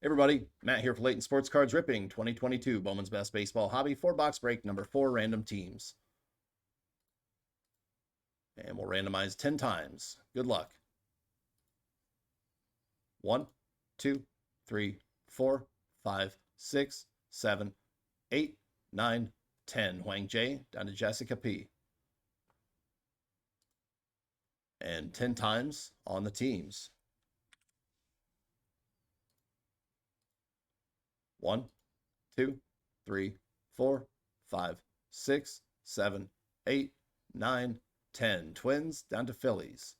Hey everybody, Matt here for Layton Sports Cards Ripping 2022 Bowman's Best Baseball Hobby 4-box break number 4 random teams. And we'll randomize 10 times. Good luck. 1, 2, 3, 4, 5, 6, 7, 8, 9, 10. Huang J down to Jessica P. And 10 times on the teams. 1, 2, 3, 4, 5, 6, 7, 8, 9, 10. Twins down to Phillies.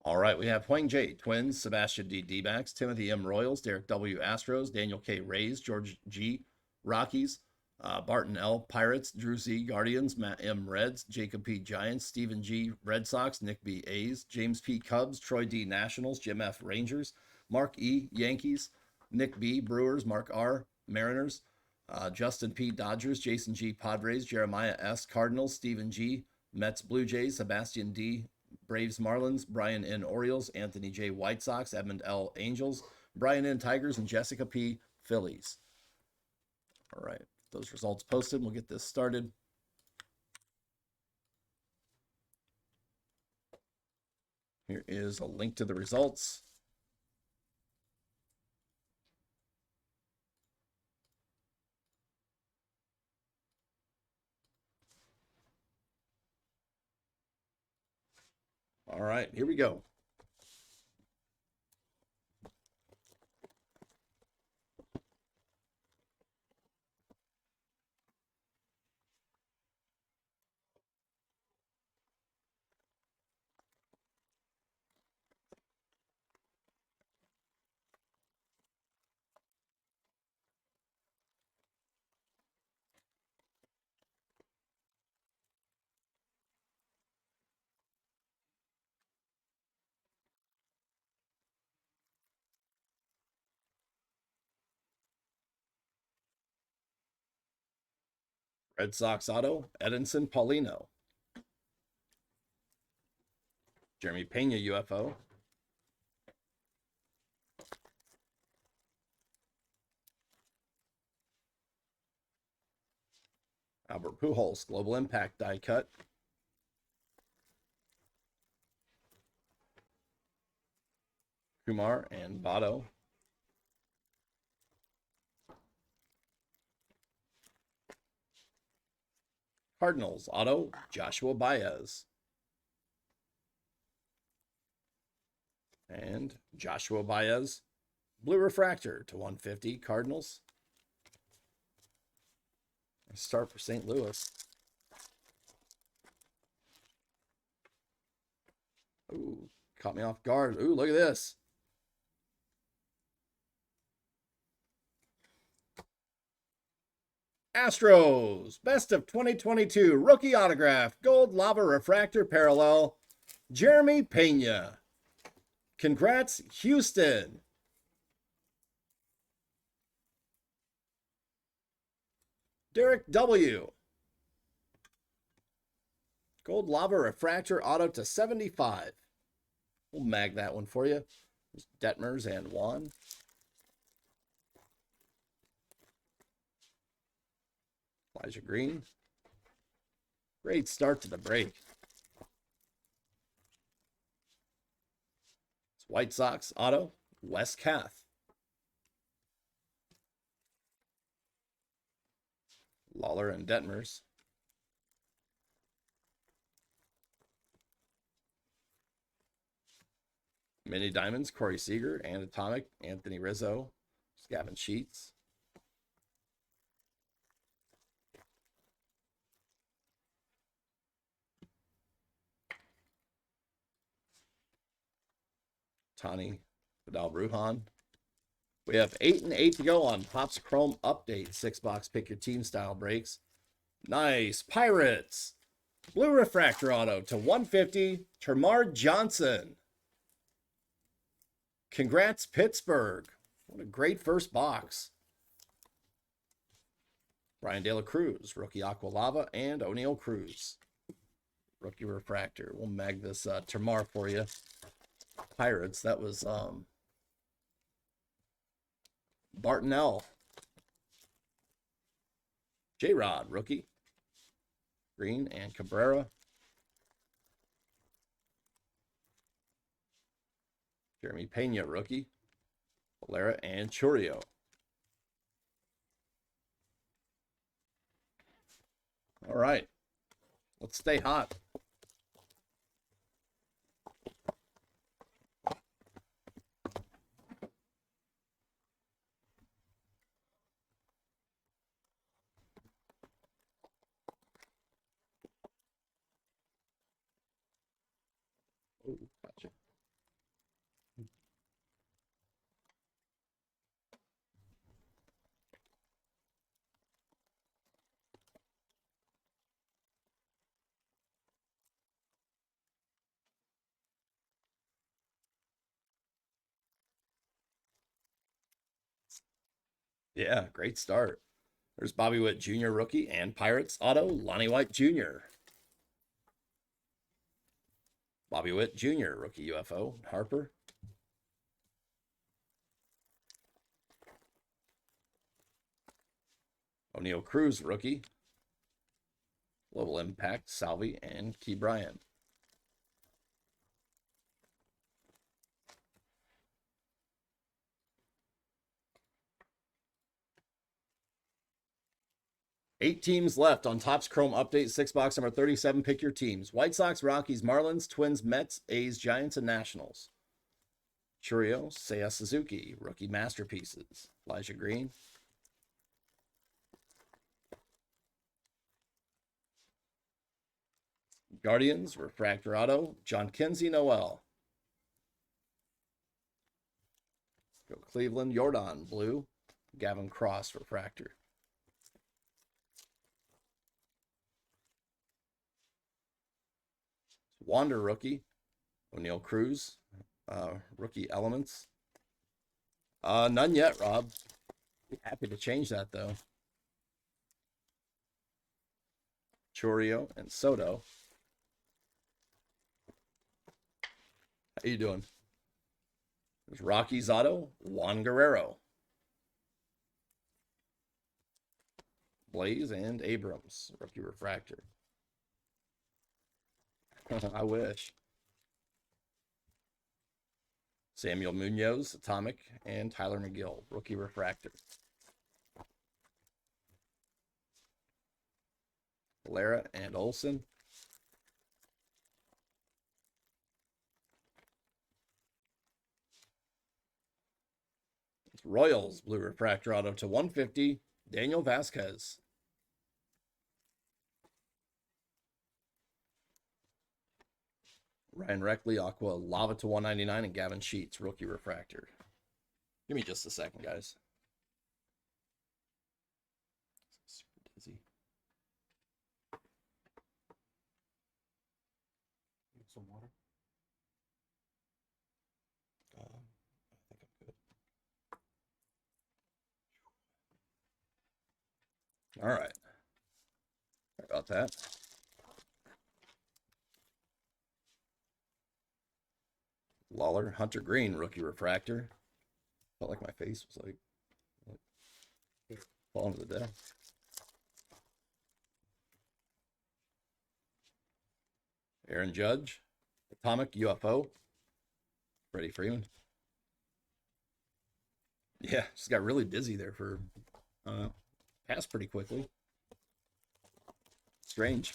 All right, we have Huang J, Twins, Sebastian D, D-backs, Timothy M, Royals, Derek W, Astros, Daniel K, Rays, George G, Rockies, Barton L, Pirates, Drew Z, Guardians, Matt M, Reds, Jacob P, Giants, Stephen G, Red Sox, Nick B, A's, James P, Cubs, Troy D, Nationals, Jim F, Rangers, Mark E, Yankees, Nick B, Brewers, Mark R, Mariners, Justin P, Dodgers, Jason G, Padres, Jeremiah S, Cardinals, Stephen G, Mets, Blue Jays, Sebastian D, Braves, Marlins, Brian N, Orioles, Anthony J, White Sox, Edmund L, Angels, Brian N, Tigers, and Jessica P, Phillies. All right, those results posted. We'll get this started. Here is a link to the results. All right, here we go. Red Sox auto, Edinson Paulino. Jeremy Pena UFO. Albert Pujols, Global Impact die cut. Kumar and Votto. Cardinals auto, Joshua Baez. And Joshua Baez, blue refractor to 150, Cardinals. Start for St. Louis. Ooh, caught me off guard. Ooh, look at this. Astros, best of 2022, rookie autograph, gold lava refractor parallel, Jeremy Pena. Congrats, Houston. Derek W. Gold lava refractor auto to 75. We'll mag that one for you. There's Detmers and Juan. Elijah Green. Great start to the break. It's White Sox auto, Wes Kath. Lawler and Detmers. Mini Diamonds, Corey Seager, and Atomic, Anthony Rizzo, Gavin Sheets. Tani, Vidal Brujan. We have 8 and 8 to go on Pop's Chrome Update. 6-box pick your team style breaks. Nice. Pirates. Blue refractor auto to 150, Termarr Johnson. Congrats, Pittsburgh. What a great first box. Brian De La Cruz, rookie Aqualava, and O'Neal Cruz, rookie refractor. We'll mag this Termar for you. Pirates, that was Barton L. J-Rod, rookie. Green and Cabrera. Jeremy Pena, rookie. Valera and Churio. All right. Let's stay hot. Oh, gotcha. Yeah, great start. There's Bobby Witt Jr., rookie, and Pirates auto, Lonnie White Jr. Bobby Witt Jr., rookie UFO, Harper. O'Neal Cruz, rookie. Global Impact, Salvi, and Key Bryant. Eight teams left on Topps Chrome Update 6-box number 37. Pick your teams. White Sox, Rockies, Marlins, Twins, Mets, A's, Giants, and Nationals. Churio, Seiya Suzuki, rookie masterpieces. Elijah Green. Guardians, refractor auto, John Kinsey Noel. Go Cleveland, Jordan, blue, Gavin Cross, refractor. Wander, rookie, O'Neal Cruz, rookie elements. None yet, Rob. Be happy to change that, though. Churio and Soto. How you doing? There's Rockies auto, Juan Guerrero. Blaze and Abrams, rookie refractor. I wish. Samuel Munoz, Atomic, and Tyler McGill, rookie refractor. Valera and Olsen. It's Royals, blue refractor auto to 150, Daniel Vasquez. Ryan Reckley, Aqua Lava to 199, and Gavin Sheets, rookie refractor. Give me just a second, guys. Super dizzy. Some water? I think I'm good. All right. Sorry about that. Lawler, Hunter Green, rookie refractor. Felt like my face was like falling to the death. Aaron Judge, Atomic UFO, Freddie Freeman. Yeah, just got really dizzy there for passed pretty quickly. Strange.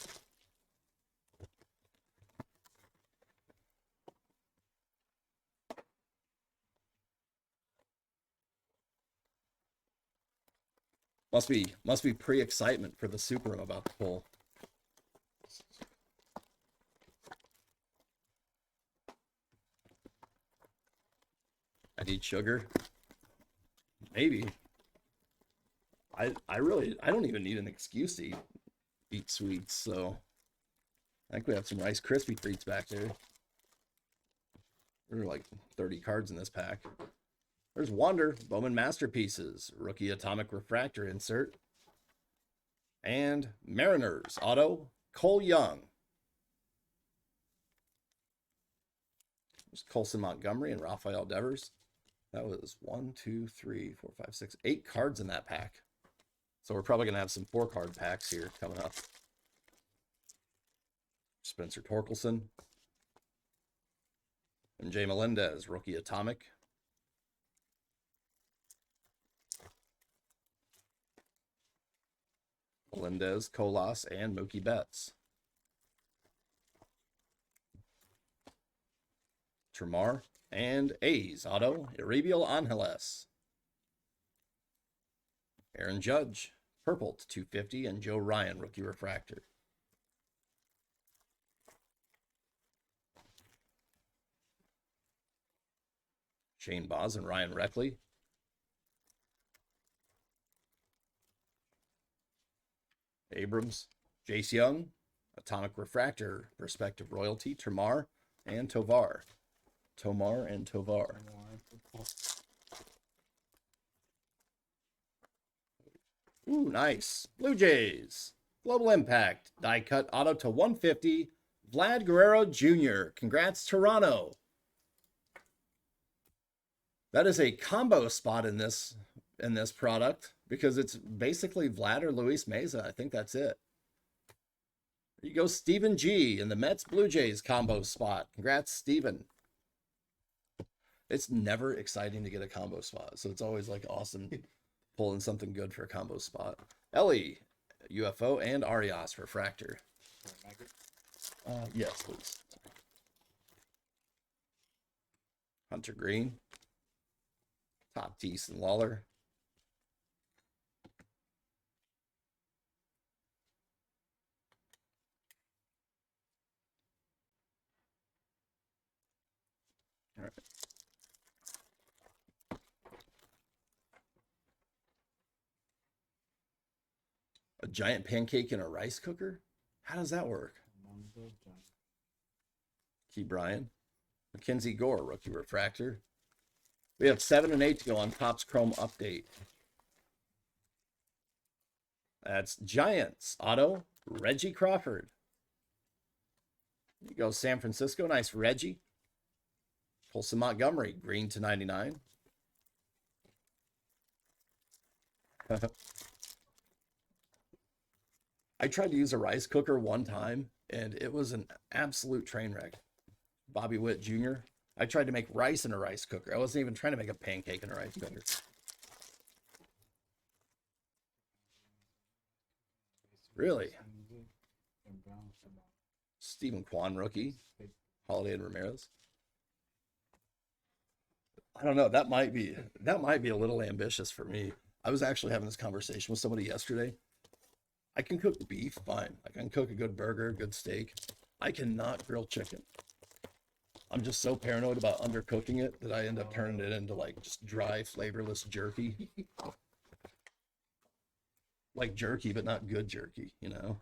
Must be pre-excitement for the super I'm about to pull. I need sugar. Maybe. I don't even need an excuse to eat sweets, so I think we have some Rice Krispie treats back there. There are like 30 cards in this pack. There's Wander, Bowman Masterpieces, rookie Atomic Refractor insert. And Mariners auto, Cole Young. There's Colson Montgomery and Rafael Devers. That was 1, 2, 3, 4, 5, 6, 8 cards in that pack. So we're probably going to have some 4-card packs here coming up. Spencer Torkelson. And Jay Melendez, rookie atomic. Melendez, Colas, and Mookie Betts. Termar and A's auto, Iribiel Angeles. Aaron Judge, purple to 250, and Joe Ryan, rookie refractor. Shane Baz and Ryan Reckley. Abrams, Jace Young, atomic refractor, respective royalty, Termar and Tovar. Tomar and Tovar. Ooh, nice. Blue Jays. Global Impact. Die cut auto to 150. Vlad Guerrero Jr. Congrats, Toronto. That is a combo spot in this product because it's basically Vlad or Luis Meza. I think that's it. There you go, Stephen G. in the Mets Blue Jays combo spot. Congrats, Stephen. It's never exciting to get a combo spot, so it's always like awesome pulling something good for a combo spot. Ellie, UFO, and Arias refractor. Yes, please. Hunter Green. Tatis and Lawler. All right. A giant pancake in a rice cooker? How does that work? Key Bryan. Mackenzie Gore, rookie refractor. We have 7 and 8 to go on Topps Chrome update. That's Giants auto, Reggie Crawford. There you go, San Francisco. Nice, Reggie. Colson Montgomery, green to 99. I tried to use a rice cooker one time, and it was an absolute train wreck. Bobby Witt Jr. I tried to make rice in a rice cooker. I wasn't even trying to make a pancake in a rice cooker. Really? Stephen Kwan, rookie. Holiday and Ramirez. I don't know. That might be a little ambitious for me. I was actually having this conversation with somebody yesterday. I can cook beef fine. I can cook a good burger, good steak. I cannot grill chicken. I'm just so paranoid about undercooking it that I end up turning it into like just dry, flavorless jerky. Like jerky, but not good jerky, you know?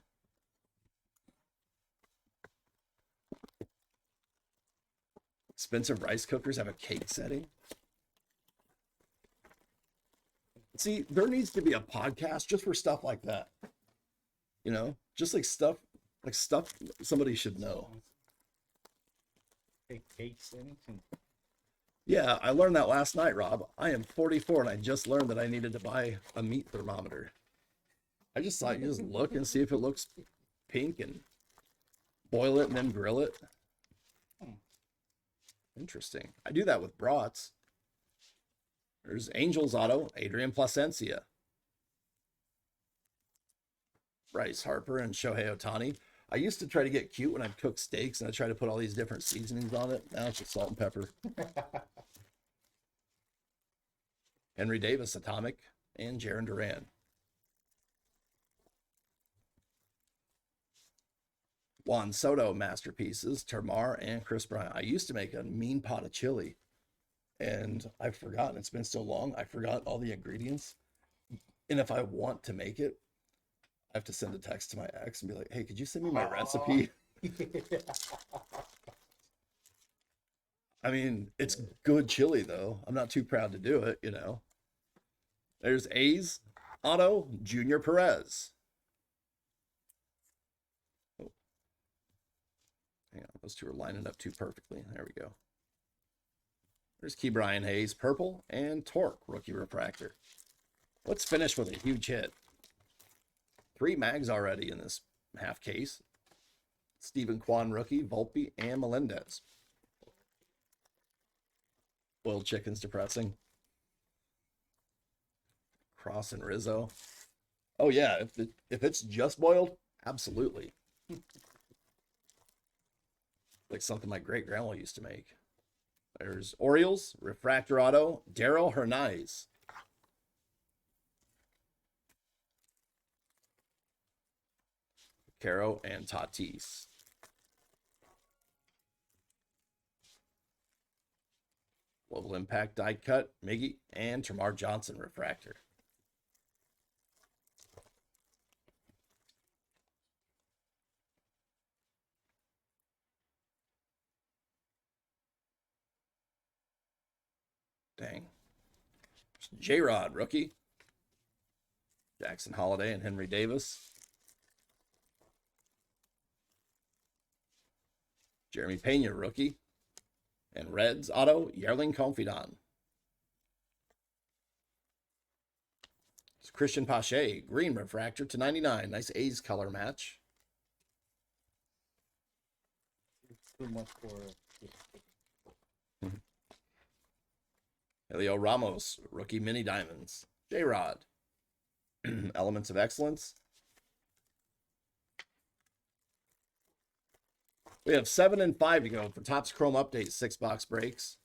Expensive rice cookers have a cake setting. See, there needs to be a podcast just for stuff like that. You know, just like stuff somebody should know. Cake settings. Yeah, I learned that last night, Rob. I am 44 and I just learned that I needed to buy a meat thermometer. I just thought you just look and see if it looks pink and boil it and then grill it. Interesting. I do that with brats. There's Angels auto, Adrian Placencia. Bryce Harper and Shohei Ohtani. I used to try to get cute when I'd cook steaks and I try to put all these different seasonings on it. Now it's just salt and pepper. Henry Davis, atomic, and Jarren Duran. Juan Soto, masterpieces, Termar, and Chris Bryant. I used to make a mean pot of chili, and I've forgotten. It's been so long. I forgot all the ingredients. And if I want to make it, I have to send a text to my ex and be like, hey, could you send me my recipe? I mean, it's good chili, though. I'm not too proud to do it, you know. There's A's auto, Junior Perez. Those two are lining up too perfectly. There we go. There's Key Brian Hayes, purple, and Torque, rookie refractor. Let's finish with a huge hit. 3 mags already in this half case. Stephen Kwan, rookie, Volpe, and Melendez. Boiled chicken's depressing. Cross and Rizzo. Oh yeah, if it's just boiled, absolutely. Like something my great grandma used to make. There's Orioles, refractor auto, Darryl Hernaiz. Caro and Tatis. Global Impact die cut, Miggy, and Tamar Johnson refractor. Dang. J-Rod, rookie. Jackson Holiday and Henry Davis. Jeremy Pena, rookie. And Reds auto, Yerling Confidant. It's Christian Pache, green refractor to 99. Nice A's color match. It's too much for Elio Ramos, rookie mini diamonds. J-Rod. Elements of Excellence. We have 7 and 5 to go for Topps Chrome Update 6-box breaks.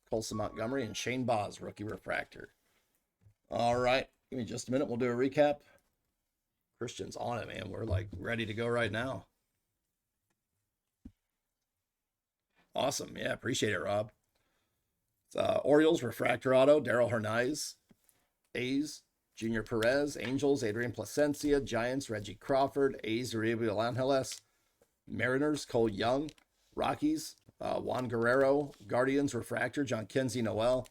Colson Montgomery and Shane Boz, rookie refractor. All right, give me just a minute. We'll do a recap. Christian's on it, man. We're like ready to go right now. Awesome. Yeah, appreciate it, Rob. Orioles, refractor auto, Darryl Hernaiz. A's, Junior Perez. Angels, Adrian Placencia. Giants, Reggie Crawford. A's, Uribe Angeles. Mariners, Cole Young. Rockies, Juan Guerrero. Guardians, refractor, John Kinsey Noel.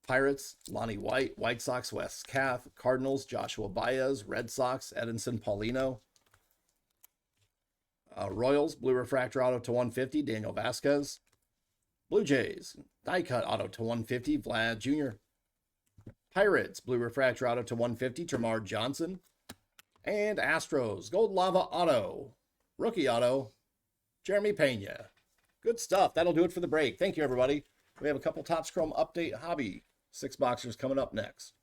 Pirates, Lonnie White. White Sox, Wes Kath. Cardinals, Joshua Baez. Red Sox, Edinson Paulino. Royals, blue refractor auto to 150, Daniel Vasquez. Blue Jays, die cut auto to 150, Vlad Jr. Pirates, blue refractor auto to 150, Tamar Johnson. And Astros, gold lava auto, rookie auto, Jeremy Pena. Good stuff. That'll do it for the break. Thank you, everybody. We have a couple Topps Chrome Update Hobby 6-boxers coming up next.